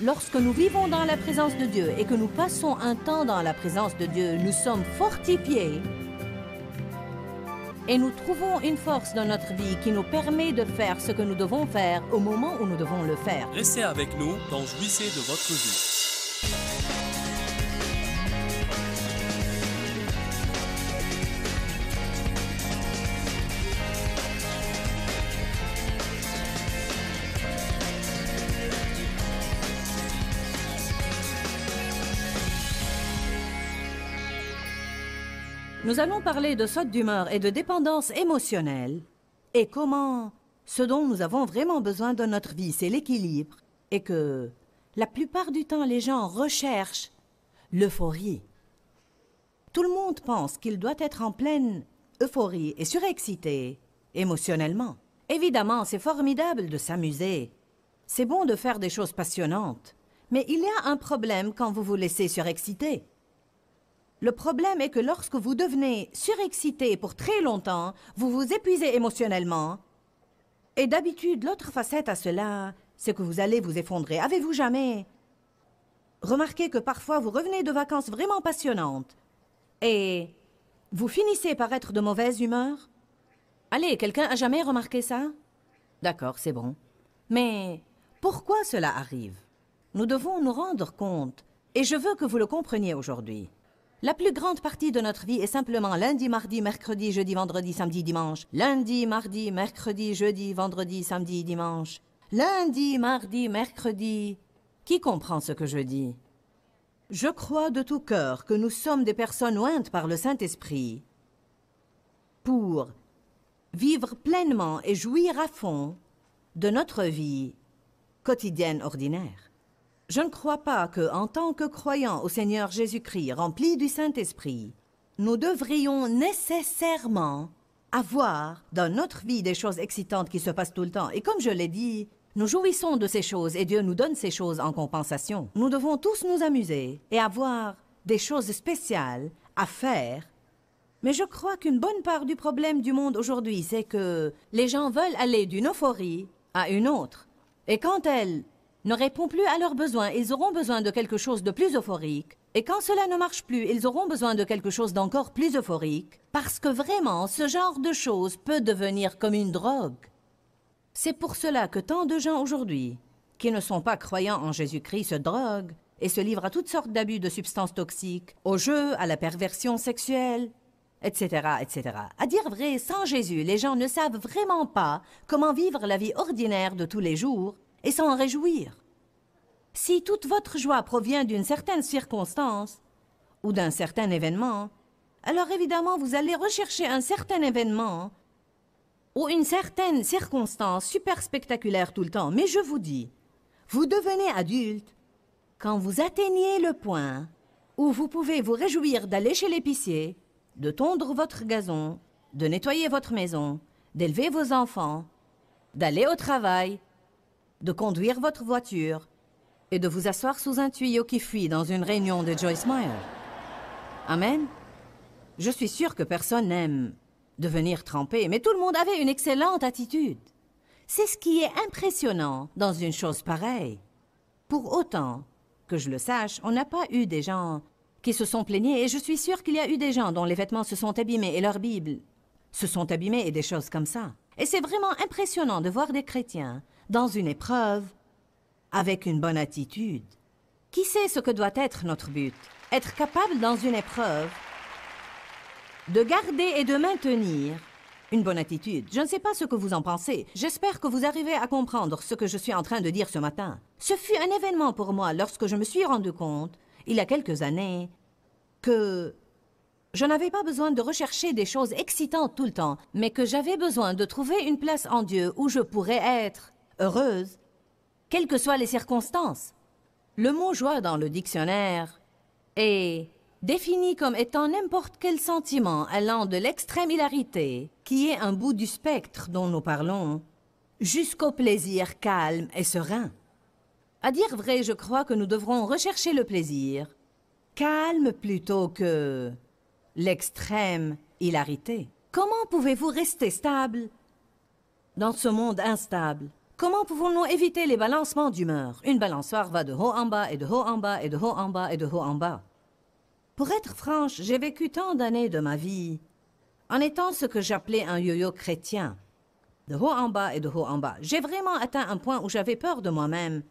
Lorsque nous vivons dans la présence de Dieu et que nous passons un temps dans la présence de Dieu, nous sommes fortifiés et nous trouvons une force dans notre vie qui nous permet de faire ce que nous devons faire au moment où nous devons le faire. Restez avec nous dans Jouissez de votre vie. Nous allons parler de saute d'humeur et de dépendance émotionnelle et comment ce dont nous avons vraiment besoin dans notre vie, c'est l'équilibre et que la plupart du temps, les gens recherchent l'euphorie. Tout le monde pense qu'il doit être en pleine euphorie et surexcité émotionnellement. Évidemment, c'est formidable de s'amuser. C'est bon de faire des choses passionnantes. Mais il y a un problème quand vous vous laissez surexciter. Le problème est que lorsque vous devenez surexcité pour très longtemps, vous vous épuisez émotionnellement. Et d'habitude, l'autre facette à cela, c'est que vous allez vous effondrer. Avez-vous jamais remarqué que parfois vous revenez de vacances vraiment passionnantes et vous finissez par être de mauvaise humeur? Allez, quelqu'un a jamais remarqué ça? D'accord, c'est bon. Mais pourquoi cela arrive? Nous devons nous rendre compte, et je veux que vous le compreniez aujourd'hui. La plus grande partie de notre vie est simplement lundi, mardi, mercredi, jeudi, vendredi, samedi, dimanche. Lundi, mardi, mercredi, jeudi, vendredi, samedi, dimanche. Lundi, mardi, mercredi. Qui comprend ce que je dis? Je crois de tout cœur que nous sommes des personnes ointes par le Saint-Esprit pour vivre pleinement et jouir à fond de notre vie quotidienne ordinaire. Je ne crois pas que, en tant que croyants au Seigneur Jésus-Christ, remplis du Saint-Esprit, nous devrions nécessairement avoir dans notre vie des choses excitantes qui se passent tout le temps. Et comme je l'ai dit, nous jouissons de ces choses et Dieu nous donne ces choses en compensation. Nous devons tous nous amuser et avoir des choses spéciales à faire. Mais je crois qu'une bonne part du problème du monde aujourd'hui, c'est que les gens veulent aller d'une euphorie à une autre. Et quand elles ne répondent plus à leurs besoins, ils auront besoin de quelque chose de plus euphorique. Et quand cela ne marche plus, ils auront besoin de quelque chose d'encore plus euphorique, parce que vraiment, ce genre de choses peut devenir comme une drogue. C'est pour cela que tant de gens aujourd'hui, qui ne sont pas croyants en Jésus-Christ, se droguent et se livrent à toutes sortes d'abus de substances toxiques, au jeu, à la perversion sexuelle, etc., etc. À dire vrai, sans Jésus, les gens ne savent vraiment pas comment vivre la vie ordinaire de tous les jours et s'en réjouir. Si toute votre joie provient d'une certaine circonstance ou d'un certain événement, alors évidemment vous allez rechercher un certain événement ou une certaine circonstance super spectaculaire tout le temps. Mais je vous dis, vous devenez adulte quand vous atteignez le point où vous pouvez vous réjouir d'aller chez l'épicier, de tondre votre gazon, de nettoyer votre maison, d'élever vos enfants, d'aller au travail, de conduire votre voiture et de vous asseoir sous un tuyau qui fuit dans une réunion de Joyce Meyer. Amen. Je suis sûre que personne n'aime devenir trempé, mais tout le monde avait une excellente attitude. C'est ce qui est impressionnant dans une chose pareille. Pour autant que je le sache, on n'a pas eu des gens qui se sont plaignés, et je suis sûre qu'il y a eu des gens dont les vêtements se sont abîmés et leurs Bibles se sont abîmées et des choses comme ça. Et c'est vraiment impressionnant de voir des chrétiens dans une épreuve avec une bonne attitude. Qui sait ce que doit être notre but? Être capable dans une épreuve de garder et de maintenir une bonne attitude. Je ne sais pas ce que vous en pensez. J'espère que vous arrivez à comprendre ce que je suis en train de dire ce matin. Ce fut un événement pour moi lorsque je me suis rendu compte, il y a quelques années, que je n'avais pas besoin de rechercher des choses excitantes tout le temps, mais que j'avais besoin de trouver une place en Dieu où je pourrais être heureuse, quelles que soient les circonstances. Le mot joie dans le dictionnaire est défini comme étant n'importe quel sentiment allant de l'extrême hilarité, qui est un bout du spectre dont nous parlons, jusqu'au plaisir calme et serein. À dire vrai, je crois que nous devrons rechercher le plaisir, calme plutôt que l'extrême hilarité. Comment pouvez-vous rester stable dans ce monde instable? Comment pouvons-nous éviter les balancements d'humeur? Une balançoire va de haut en bas et de haut en bas et de haut en bas et de haut en bas. Pour être franche, j'ai vécu tant d'années de ma vie en étant ce que j'appelais un yo-yo chrétien. De haut en bas et de haut en bas. J'ai vraiment atteint un point où j'avais peur de moi-même.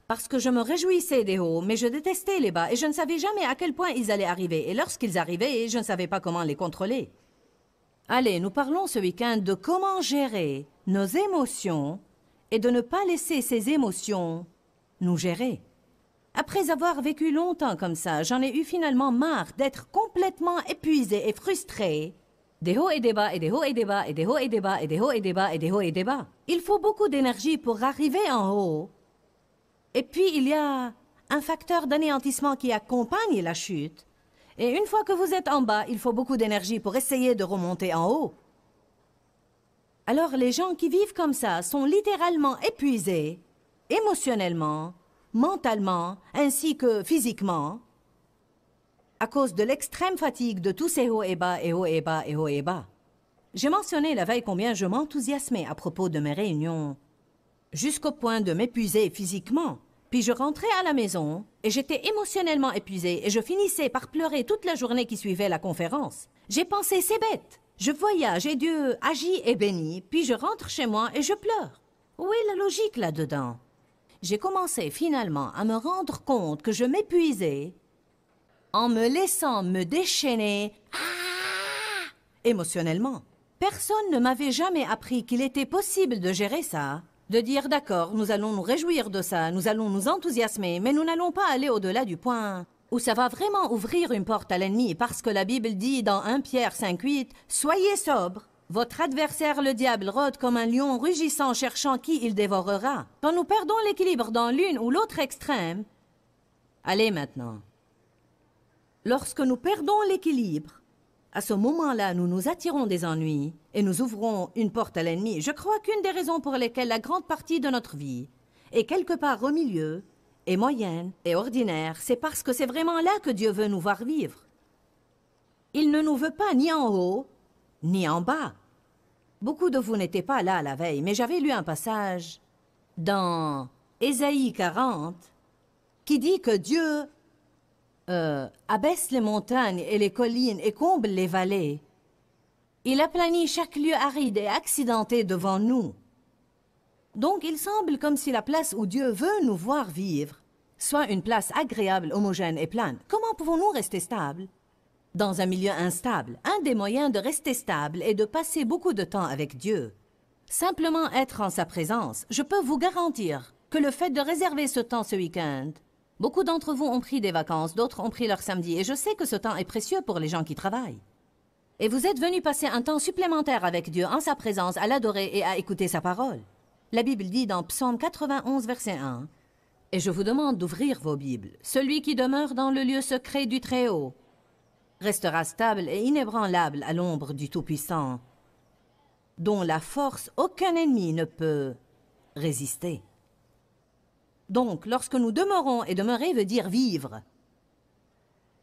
Parce que je me réjouissais des hauts, mais je détestais les bas et je ne savais jamais à quel point ils allaient arriver. Et lorsqu'ils arrivaient, je ne savais pas comment les contrôler. Allez, nous parlons ce week-end de comment gérer nos émotions et de ne pas laisser ces émotions nous gérer. Après avoir vécu longtemps comme ça, j'en ai eu finalement marre d'être complètement épuisée et frustrée. Des hauts et des bas, et des hauts et des bas, et des hauts et des bas, et des hauts et des bas, et des hauts et des bas. Il faut beaucoup d'énergie pour arriver en haut. Et puis, il y a un facteur d'anéantissement qui accompagne la chute. Et une fois que vous êtes en bas, il faut beaucoup d'énergie pour essayer de remonter en haut. Alors, les gens qui vivent comme ça sont littéralement épuisés, émotionnellement, mentalement, ainsi que physiquement, à cause de l'extrême fatigue de tous ces hauts et bas et hauts et bas et hauts et bas. J'ai mentionné la veille combien je m'enthousiasmais à propos de mes réunions, jusqu'au point de m'épuiser physiquement. Puis je rentrais à la maison et j'étais émotionnellement épuisée et je finissais par pleurer toute la journée qui suivait la conférence. J'ai pensé, c'est bête. Je voyage et Dieu agit et bénit, puis je rentre chez moi et je pleure. Où est la logique là-dedans? J'ai commencé finalement à me rendre compte que je m'épuisais en me laissant me déchaîner émotionnellement. Personne ne m'avait jamais appris qu'il était possible de gérer ça, de dire d'accord, nous allons nous réjouir de ça, nous allons nous enthousiasmer, mais nous n'allons pas aller au-delà du point où ça va vraiment ouvrir une porte à l'ennemi, parce que la Bible dit dans 1 Pierre 5,8 « Soyez sobres, votre adversaire le diable rôde comme un lion rugissant cherchant qui il dévorera. » Quand nous perdons l'équilibre dans l'une ou l'autre extrême, allez maintenant. Lorsque nous perdons l'équilibre, à ce moment-là, nous nous attirons des ennuis et nous ouvrons une porte à l'ennemi. Je crois qu'une des raisons pour lesquelles la grande partie de notre vie est quelque part au milieu, et moyenne, et ordinaire, c'est parce que c'est vraiment là que Dieu veut nous voir vivre. Il ne nous veut pas ni en haut, ni en bas. Beaucoup de vous n'étaient pas là la veille, mais j'avais lu un passage dans Ésaïe 40 qui dit que Dieu abaisse les montagnes et les collines et comble les vallées. Il aplanit chaque lieu aride et accidenté devant nous. Donc il semble comme si la place où Dieu veut nous voir vivre soit une place agréable, homogène et plane. Comment pouvons-nous rester stables dans un milieu instable? Un des moyens de rester stable est de passer beaucoup de temps avec Dieu. Simplement être en sa présence. Je peux vous garantir que le fait de réserver ce temps ce week-end, beaucoup d'entre vous ont pris des vacances, d'autres ont pris leur samedi, et je sais que ce temps est précieux pour les gens qui travaillent. Et vous êtes venus passer un temps supplémentaire avec Dieu, en sa présence, à l'adorer et à écouter sa parole. La Bible dit dans Psaume 91, verset 1, « Et je vous demande d'ouvrir vos Bibles. Celui qui demeure dans le lieu secret du Très-Haut restera stable et inébranlable à l'ombre du Tout-Puissant, dont la force aucun ennemi ne peut résister. » Donc, lorsque nous demeurons, et demeurer veut dire vivre,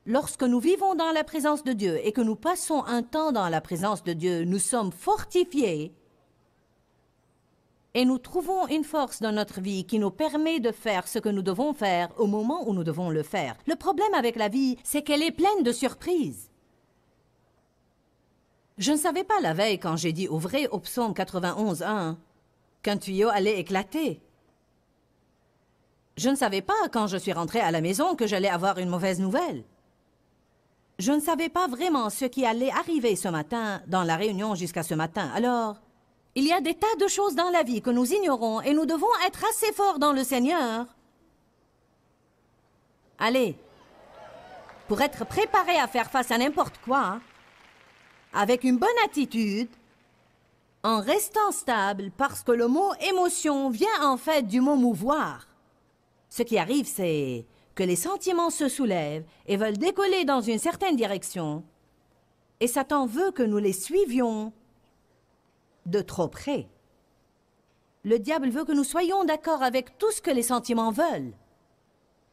lorsque nous vivons dans la présence de Dieu et que nous passons un temps dans la présence de Dieu, nous sommes fortifiés et nous trouvons une force dans notre vie qui nous permet de faire ce que nous devons faire au moment où nous devons le faire. Le problème avec la vie, c'est qu'elle est pleine de surprises. Je ne savais pas la veille, quand j'ai dit « ouvrez au psaume 91, 1 », qu'un tuyau allait éclater. Je ne savais pas, quand je suis rentrée à la maison, que j'allais avoir une mauvaise nouvelle. Je ne savais pas vraiment ce qui allait arriver ce matin dans la réunion jusqu'à ce matin. Alors, il y a des tas de choses dans la vie que nous ignorons et nous devons être assez forts dans le Seigneur. Allez, pour être préparés à faire face à n'importe quoi, avec une bonne attitude, en restant stable, parce que le mot « émotion » vient en fait du mot « mouvoir ». Ce qui arrive, c'est que les sentiments se soulèvent et veulent décoller dans une certaine direction, et Satan veut que nous les suivions de trop près. Le diable veut que nous soyons d'accord avec tout ce que les sentiments veulent.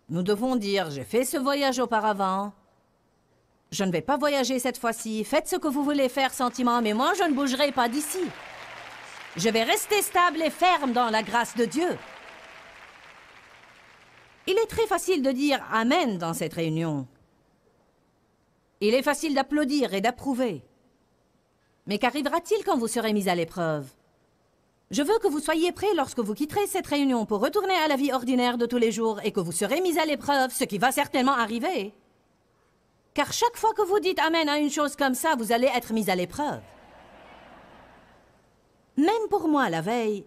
Nous devons dire « j'ai fait ce voyage auparavant, je ne vais pas voyager cette fois-ci, faites ce que vous voulez faire, sentiment, mais moi je ne bougerai pas d'ici. » Je vais rester stable et ferme dans la grâce de Dieu. Il est très facile de dire « Amen » dans cette réunion. Il est facile d'applaudir et d'approuver. Mais qu'arrivera-t-il quand vous serez mis à l'épreuve? Je veux que vous soyez prêts lorsque vous quitterez cette réunion pour retourner à la vie ordinaire de tous les jours et que vous serez mis à l'épreuve, ce qui va certainement arriver. Car chaque fois que vous dites « Amen » à une chose comme ça, vous allez être mis à l'épreuve. Même pour moi, la veille,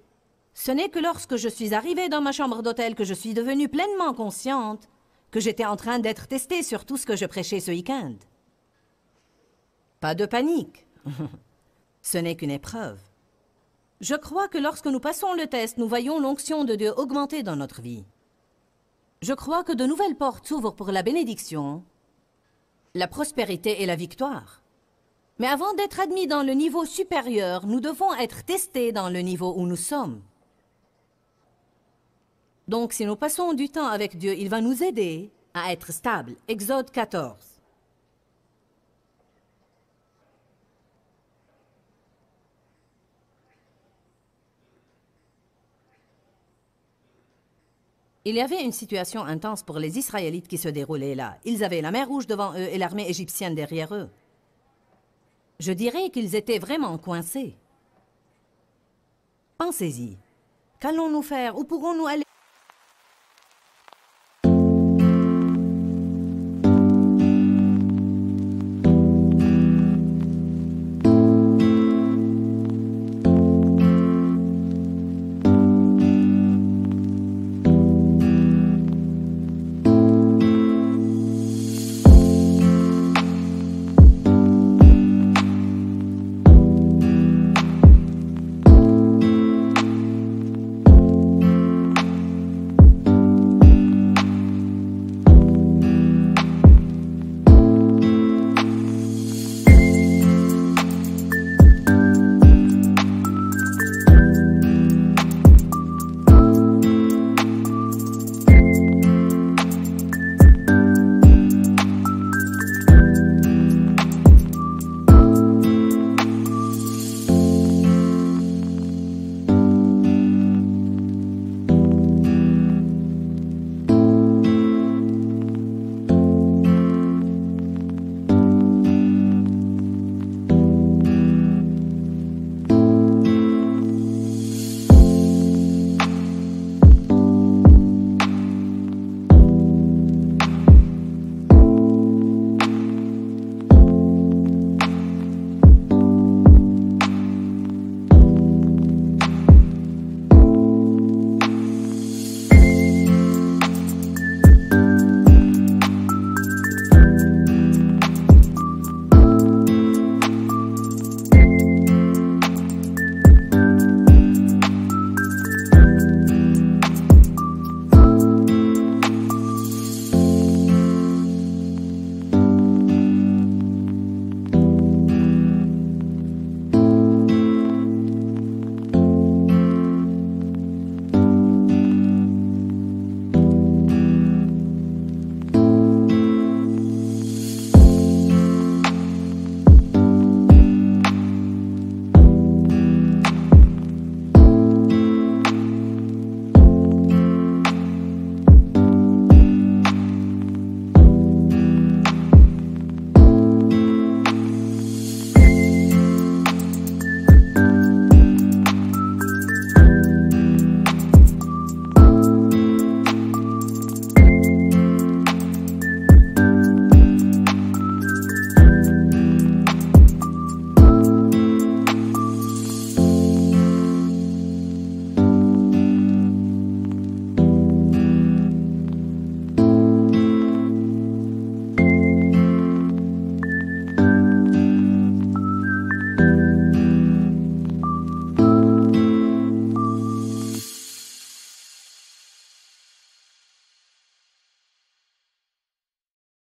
ce n'est que lorsque je suis arrivée dans ma chambre d'hôtel que je suis devenue pleinement consciente que j'étais en train d'être testée sur tout ce que je prêchais ce week-end. Pas de panique. Ce n'est qu'une épreuve. Je crois que lorsque nous passons le test, nous voyons l'onction de Dieu augmenter dans notre vie. Je crois que de nouvelles portes s'ouvrent pour la bénédiction, la prospérité et la victoire. Mais avant d'être admis dans le niveau supérieur, nous devons être testés dans le niveau où nous sommes. Donc, si nous passons du temps avec Dieu, il va nous aider à être stables. Exode 14. Il y avait une situation intense pour les Israélites qui se déroulait là. Ils avaient la mer Rouge devant eux et l'armée égyptienne derrière eux. Je dirais qu'ils étaient vraiment coincés. Pensez-y. Qu'allons-nous faire? Où pourrons-nous aller?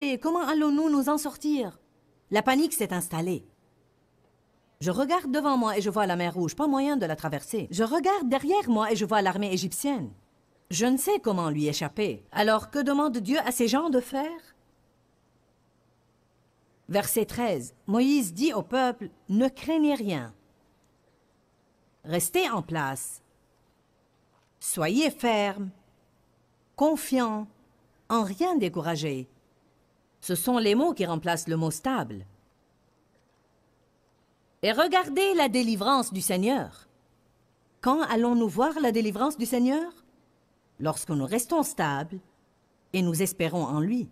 Et comment allons-nous nous en sortir? La panique s'est installée. Je regarde devant moi et je vois la mer Rouge, pas moyen de la traverser. Je regarde derrière moi et je vois l'armée égyptienne. Je ne sais comment lui échapper. Alors que demande Dieu à ces gens de faire? Verset 13. Moïse dit au peuple, « Ne craignez rien. Restez en place. Soyez ferme, confiant, en rien découragé. Ce sont les mots qui remplacent le mot stable. Et regardez la délivrance du Seigneur. Quand allons-nous voir la délivrance du Seigneur? Lorsque nous restons stables et nous espérons en lui.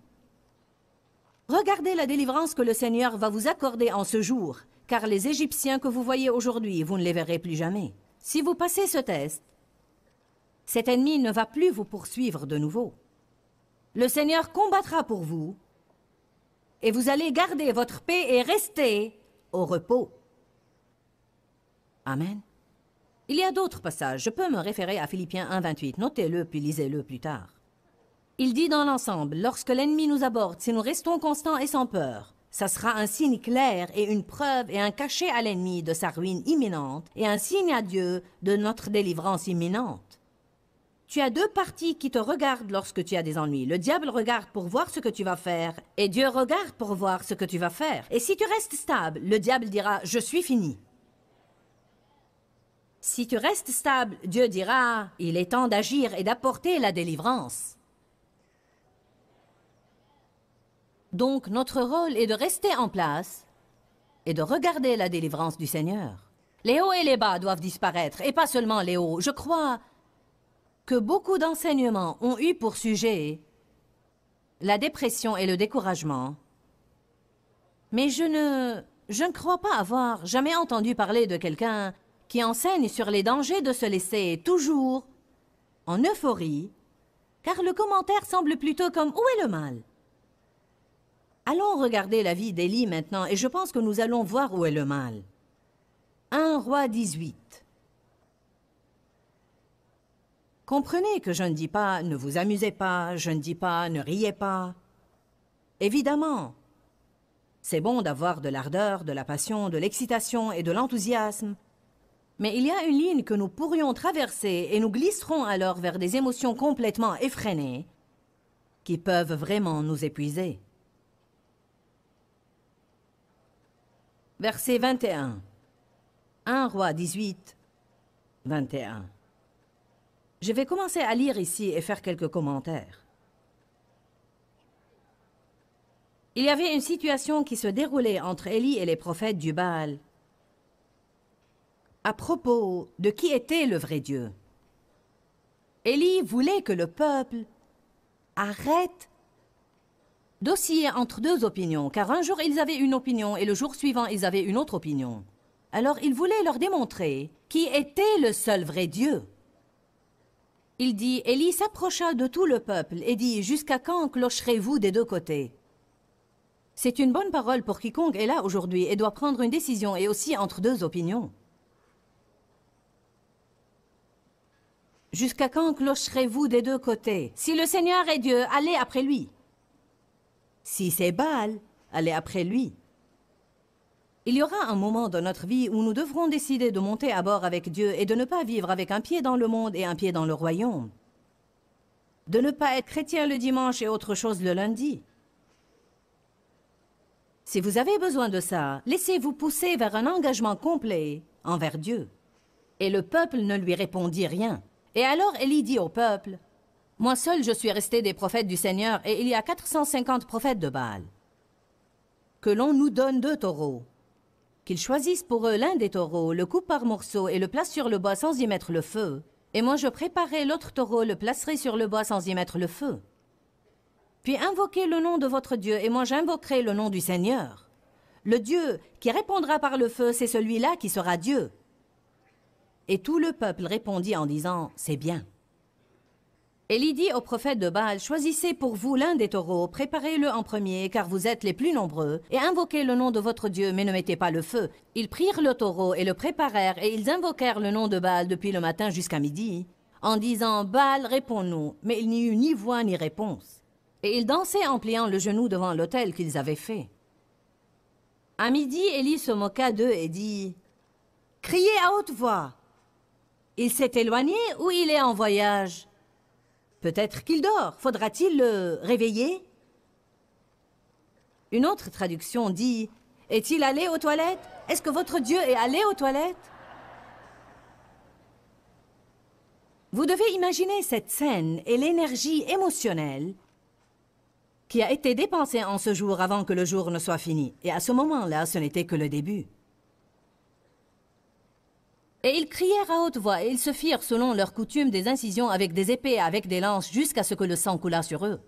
Regardez la délivrance que le Seigneur va vous accorder en ce jour, car les Égyptiens que vous voyez aujourd'hui, vous ne les verrez plus jamais. Si vous passez ce test, cet ennemi ne va plus vous poursuivre de nouveau. Le Seigneur combattra pour vous, et vous allez garder votre paix et rester au repos. Amen. Il y a d'autres passages. Je peux me référer à Philippiens 1, 28. Notez-le, puis lisez-le plus tard. Il dit dans l'ensemble, lorsque l'ennemi nous aborde, si nous restons constants et sans peur, ça sera un signe clair et une preuve et un cachet à l'ennemi de sa ruine imminente et un signe à Dieu de notre délivrance imminente. Tu as deux parties qui te regardent lorsque tu as des ennuis. Le diable regarde pour voir ce que tu vas faire et Dieu regarde pour voir ce que tu vas faire. Et si tu restes stable, le diable dira « Je suis fini ». Si tu restes stable, Dieu dira « Il est temps d'agir et d'apporter la délivrance ». Donc, notre rôle est de rester en place et de regarder la délivrance du Seigneur. Les hauts et les bas doivent disparaître, et pas seulement les hauts. Je crois que beaucoup d'enseignements ont eu pour sujet la dépression et le découragement. Mais je ne crois pas avoir jamais entendu parler de quelqu'un qui enseigne sur les dangers de se laisser toujours en euphorie, car le commentaire semble plutôt comme « Où est le mal ?» Allons regarder la vie d'Élie maintenant, et je pense que nous allons voir où est le mal. 1 Roi 18. Comprenez que je ne dis pas « ne vous amusez pas », je ne dis pas « ne riez pas ». Évidemment, c'est bon d'avoir de l'ardeur, de la passion, de l'excitation et de l'enthousiasme, mais il y a une ligne que nous pourrions traverser et nous glisserons alors vers des émotions complètement effrénées qui peuvent vraiment nous épuiser. Verset 21. 1 Roi 18, 21. Je vais commencer à lire ici et faire quelques commentaires. Il y avait une situation qui se déroulait entre Élie et les prophètes du Baal à propos de qui était le vrai Dieu. Élie voulait que le peuple arrête d'osciller entre deux opinions, car un jour ils avaient une opinion et le jour suivant ils avaient une autre opinion. Alors il voulait leur démontrer qui était le seul vrai Dieu. Il dit, Élie s'approcha de tout le peuple et dit, « Jusqu'à quand clocherez-vous des deux côtés ?» C'est une bonne parole pour quiconque est là aujourd'hui et doit prendre une décision et aussi entre deux opinions. Jusqu'à quand clocherez-vous des deux côtés? Si le Seigneur est Dieu, allez après lui. Si c'est Baal, allez après lui. Il y aura un moment dans notre vie où nous devrons décider de monter à bord avec Dieu et de ne pas vivre avec un pied dans le monde et un pied dans le royaume. De ne pas être chrétien le dimanche et autre chose le lundi. Si vous avez besoin de ça, laissez-vous pousser vers un engagement complet envers Dieu. Et le peuple ne lui répondit rien. Et alors Élie dit au peuple, « Moi seul je suis resté des prophètes du Seigneur et il y a 450 prophètes de Baal. Que l'on nous donne 2 taureaux. Qu'ils choisissent pour eux l'un des taureaux, le coupent par morceaux et le placent sur le bois sans y mettre le feu. Et moi je préparerai l'autre taureau, le placerai sur le bois sans y mettre le feu. Puis invoquez le nom de votre Dieu et moi j'invoquerai le nom du Seigneur. Le Dieu qui répondra par le feu, c'est celui-là qui sera Dieu. » Et tout le peuple répondit en disant, « C'est bien. » Élie dit au prophète de Baal, « Choisissez pour vous l'un des taureaux, préparez-le en premier, car vous êtes les plus nombreux, et invoquez le nom de votre Dieu, mais ne mettez pas le feu. » Ils prirent le taureau et le préparèrent, et ils invoquèrent le nom de Baal depuis le matin jusqu'à midi, en disant, « Baal, réponds-nous. » Mais il n'y eut ni voix ni réponse. Et ils dansaient en pliant le genou devant l'autel qu'ils avaient fait. À midi, Élie se moqua d'eux et dit, « Criez à haute voix. Il s'est éloigné ou il est en voyage? Peut-être qu'il dort. Faudra-t-il le réveiller? » Une autre traduction dit, « Est-il allé aux toilettes? Est-ce que votre Dieu est allé aux toilettes? » Vous devez imaginer cette scène et l'énergie émotionnelle qui a été dépensée en ce jour avant que le jour ne soit fini. Et à ce moment-là, ce n'était que le début. Et ils crièrent à haute voix, et ils se firent selon leur coutume des incisions avec des épées et avec des lances jusqu'à ce que le sang coulât sur eux.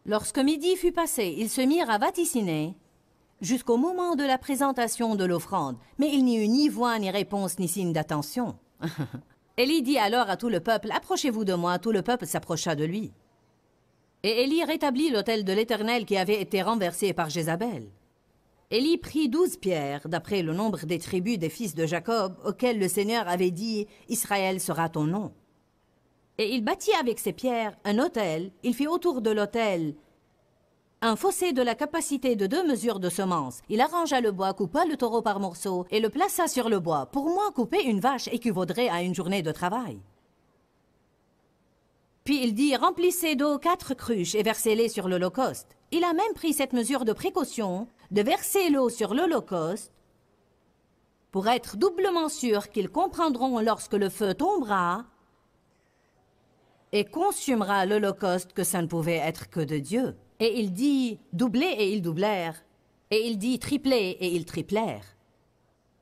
Lorsque midi fut passé, ils se mirent à vaticiner jusqu'au moment de la présentation de l'offrande. Mais il n'y eut ni voix, ni réponse, ni signe d'attention. Élie dit alors à tout le peuple, « Approchez-vous de moi. » Tout le peuple s'approcha de lui. Et Élie rétablit l'autel de l'Éternel qui avait été renversé par Jézabel. Élie prit 12 pierres, d'après le nombre des tribus des fils de Jacob, auxquels le Seigneur avait dit « Israël sera ton nom ». Et il bâtit avec ces pierres un autel. Il fit autour de l'autel un fossé de la capacité de 2 mesures de semence. Il arrangea le bois, coupa le taureau par morceaux et le plaça sur le bois. Pour moi, couper une vache équivaudrait à une journée de travail. Puis il dit, remplissez d'eau 4 cruches et versez-les sur l'Holocauste. Il a même pris cette mesure de précaution de verser l'eau sur l'Holocauste pour être doublement sûr qu'ils comprendront lorsque le feu tombera et consumera l'Holocauste que ça ne pouvait être que de Dieu. Et il dit, doublez et ils doublèrent. Et il dit, triplez et ils triplèrent.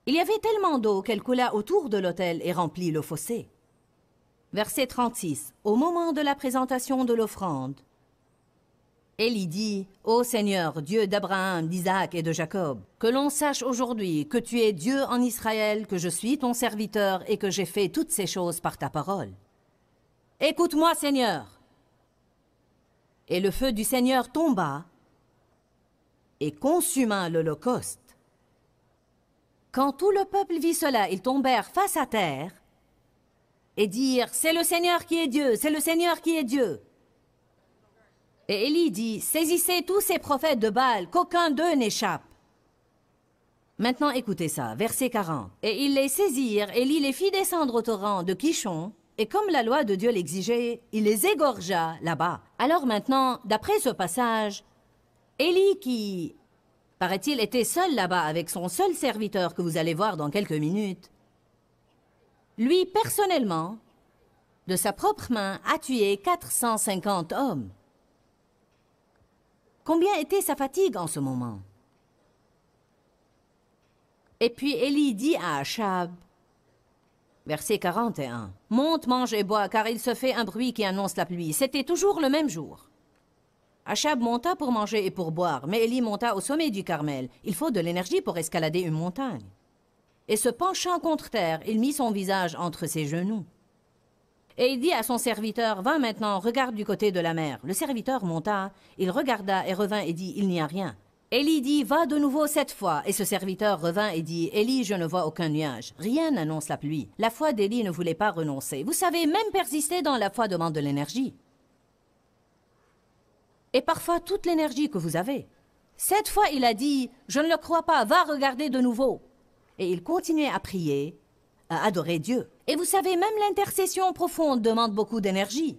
Il y avait tellement d'eau qu'elle coula autour de l'autel et remplit le fossé. Verset 36. Au moment de la présentation de l'offrande, Élie dit, « Ô Seigneur, Dieu d'Abraham, d'Isaac et de Jacob, que l'on sache aujourd'hui que tu es Dieu en Israël, que je suis ton serviteur et que j'ai fait toutes ces choses par ta parole. Écoute-moi, Seigneur. » Et le feu du Seigneur tomba et consuma l'Holocauste. Quand tout le peuple vit cela, ils tombèrent face à terre et dirent, « C'est le Seigneur qui est Dieu, c'est le Seigneur qui est Dieu. » Et Élie dit, « Saisissez tous ces prophètes de Baal, qu'aucun d'eux n'échappe. » Maintenant écoutez ça, verset 40. « Et ils les saisirent, Élie les fit descendre au torrent de Kishon, et comme la loi de Dieu l'exigeait, il les égorgea là-bas. » Alors maintenant, d'après ce passage, Élie qui, paraît-il, était seul là-bas avec son seul serviteur que vous allez voir dans quelques minutes, lui, personnellement, de sa propre main, a tué 450 hommes. Combien était sa fatigue en ce moment? Et puis Élie dit à Achab, verset 41, « Monte, mange et bois, car il se fait un bruit qui annonce la pluie. » C'était toujours le même jour. Achab monta pour manger et pour boire, mais Élie monta au sommet du Carmel. Il faut de l'énergie pour escalader une montagne. Et se penchant contre terre, il mit son visage entre ses genoux. Et il dit à son serviteur, « Va maintenant, regarde du côté de la mer. » Le serviteur monta, il regarda et revint et dit, « Il n'y a rien. » Élie dit, « Va de nouveau 7 fois. » Et ce serviteur revint et dit, « Élie, je ne vois aucun nuage. Rien n'annonce la pluie. » La foi d'Élie ne voulait pas renoncer. Vous savez, même persister dans la foi demande de l'énergie. Et parfois toute l'énergie que vous avez. 7 fois, il a dit, « Je ne le crois pas, va regarder de nouveau. » Et il continuait à prier, à adorer Dieu. Et vous savez, même l'intercession profonde demande beaucoup d'énergie.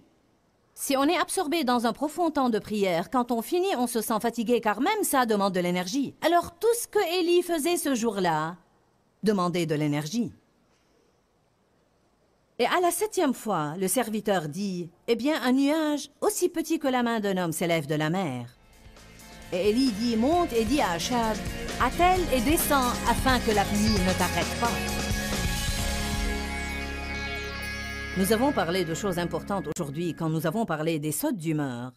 Si on est absorbé dans un profond temps de prière, quand on finit, on se sent fatigué, car même ça demande de l'énergie. Alors tout ce que Élie faisait ce jour-là demandait de l'énergie. Et à la 7e fois, le serviteur dit, « Eh bien, un nuage aussi petit que la main d'un homme s'élève de la mer. » Et Élie dit, « Monte et dis à Achab, attelle et descends afin que la pluie ne t'arrête pas. » Nous avons parlé de choses importantes aujourd'hui quand nous avons parlé des sautes d'humeur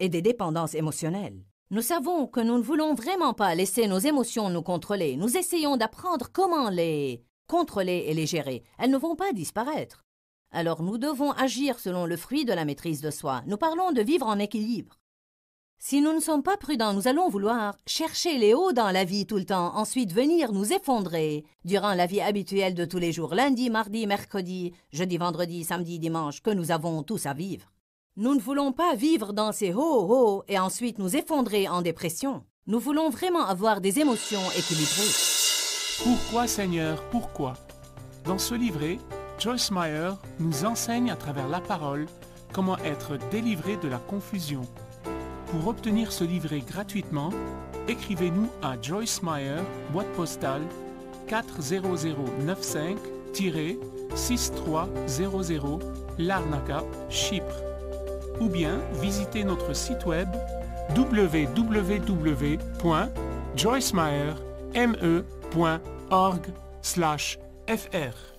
et des dépendances émotionnelles. Nous savons que nous ne voulons vraiment pas laisser nos émotions nous contrôler. Nous essayons d'apprendre comment les contrôler et les gérer. Elles ne vont pas disparaître. Alors nous devons agir selon le fruit de la maîtrise de soi. Nous parlons de vivre en équilibre. Si nous ne sommes pas prudents, nous allons vouloir chercher les hauts dans la vie tout le temps, ensuite venir nous effondrer durant la vie habituelle de tous les jours, lundi, mardi, mercredi, jeudi, vendredi, samedi, dimanche, que nous avons tous à vivre. Nous ne voulons pas vivre dans ces hauts et ensuite nous effondrer en dépression. Nous voulons vraiment avoir des émotions équilibrées. Pourquoi, Seigneur, pourquoi? Dans ce livret, Joyce Meyer nous enseigne à travers la parole comment être délivré de la confusion. Pour obtenir ce livret gratuitement, écrivez-nous à Joyce Meyer, boîte postale 40095-6300 Larnaca, Chypre. Ou bien visitez notre site web www.joycemeyer.org/fr.